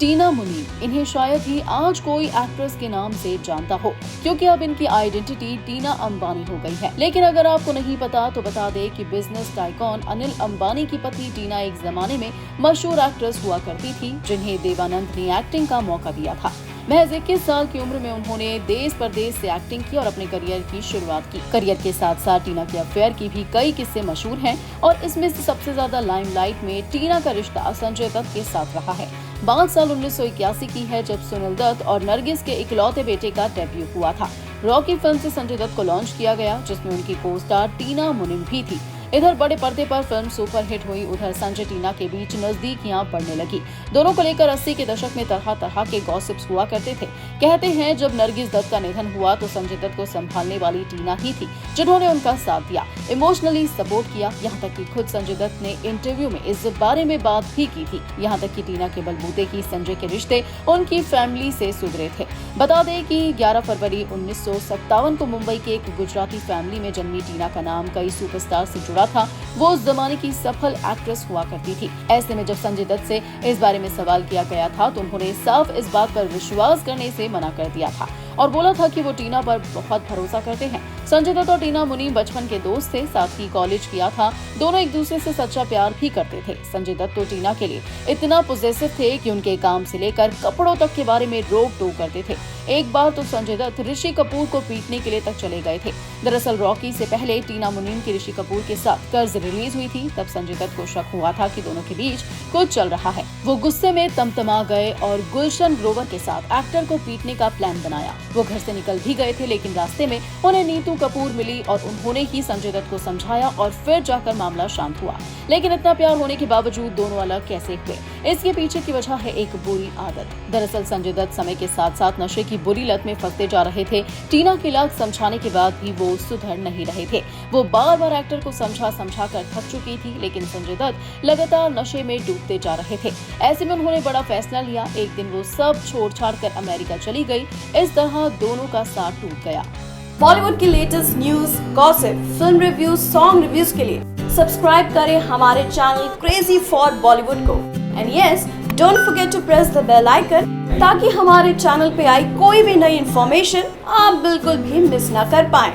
टीना मुनीम, इन्हें शायद ही आज कोई एक्ट्रेस के नाम से जानता हो, क्योंकि अब इनकी आइडेंटिटी टीना अंबानी हो गई है। लेकिन अगर आपको नहीं पता तो बता दे कि बिजनेस टाइकॉन अनिल अंबानी की पत्नी टीना एक जमाने में मशहूर एक्ट्रेस हुआ करती थी, जिन्हें देवानंद ने एक्टिंग का मौका दिया था। महज 21 साल की उम्र में उन्होंने देश परदेश से एक्टिंग की और अपने करियर की शुरुआत की। करियर के साथ साथ टीना के अफेयर की भी कई किस्से मशहूर हैं और इसमें से सबसे ज्यादा लाइमलाइट में टीना का रिश्ता संजय दत्त के साथ रहा है। बात साल 1981 की है, जब सुनील दत्त और नरगिस के इकलौते बेटे का डेब्यू हुआ था। रॉकी फिल्म से संजय दत्त को लॉन्च किया गया, जिसमें उनकी को स्टार टीना मुनीम भी थी। इधर बड़े पर्दे पर फिल्म सुपरहिट हुई, उधर संजय टीना के बीच नजदीकियां बढ़ने लगी। दोनों को लेकर 80 के दशक में तरह तरह के गॉसिप्स हुआ करते थे। कहते हैं जब नरगिस दत्त का निधन हुआ तो संजय दत्त को संभालने वाली टीना ही थी, जिन्होंने उनका साथ दिया, इमोशनली सपोर्ट किया। यहाँ तक कि खुद संजय दत्त ने इंटरव्यू में इस बारे में बात भी की थी। यहाँ तक कि टीना के बलबूते की संजय के रिश्ते उनकी फैमिली से सुधरे थे। बता दें कि 11 फरवरी 1957 को मुंबई के एक गुजराती फैमिली में जन्मी टीना का नाम कई सुपरस्टार से जुड़ा था। वो उस जमाने की सफल एक्ट्रेस हुआ करती थी। ऐसे में जब संजय दत्त से इस बारे में सवाल किया गया था तो उन्होंने साफ इस बात पर विश्वास करने से मना कर दिया था और बोला था कि वो टीना पर बहुत भरोसा करते हैं। संजय दत्त और टीना मुनीम बचपन के दोस्त थे, साथ ही कॉलेज किया था। दोनों एक दूसरे से सच्चा प्यार भी करते थे। संजय दत्त तो टीना के लिए इतना पॉजिटिव थे कि उनके काम से लेकर कपड़ों तक के बारे में रोक टोक करते थे। एक बार तो संजय दत्त ऋषि कपूर को पीटने के लिए तक चले गए थे। दरअसल रॉकी से पहले टीना मुनीम की ऋषि कपूर के साथ कर्ज रिलीज हुई थी। तब संजय दत्त को शक हुआ था कि दोनों के बीच कुछ चल रहा है। वो गुस्से में तमतमा गए और गुलशन ग्रोवर के साथ एक्टर को पीटने का प्लान बनाया। वो घर से निकल भी गए थे, लेकिन रास्ते में उन्हें नीतू कपूर मिली और उन्होंने ही संजय दत्त को समझाया और फिर जाकर मामला शांत हुआ। लेकिन इतना प्यार होने के बावजूद दोनों अलग कैसे हुए, इसके पीछे की वजह है एक बुरी आदत। दरअसल संजय दत्त समय के साथ साथ नशे की बुरी लत में फंसते जा रहे थे। टीना की लाख समझाने के बाद भी वो सुधर नहीं रहे थे। वो बार बार एक्टर को समझा कर थक चुकी थी, लेकिन संजय दत्त लगातार नशे में डूबते जा रहे थे। ऐसे में उन्होंने बड़ा फैसला लिया। एक दिन वो सब छोड़ छाड़ कर अमेरिका चली गई। इस तरह दोनों का साथ टूट गया। बॉलीवुड की latest news, gossip, film reviews, song reviews के लिए सब्सक्राइब करें हमारे चैनल क्रेजी फॉर बॉलीवुड को। And yes, don't forget to press the bell icon, ताकि हमारे चैनल पे आई कोई भी नई इन्फॉर्मेशन आप बिल्कुल भी मिस ना कर पाएं।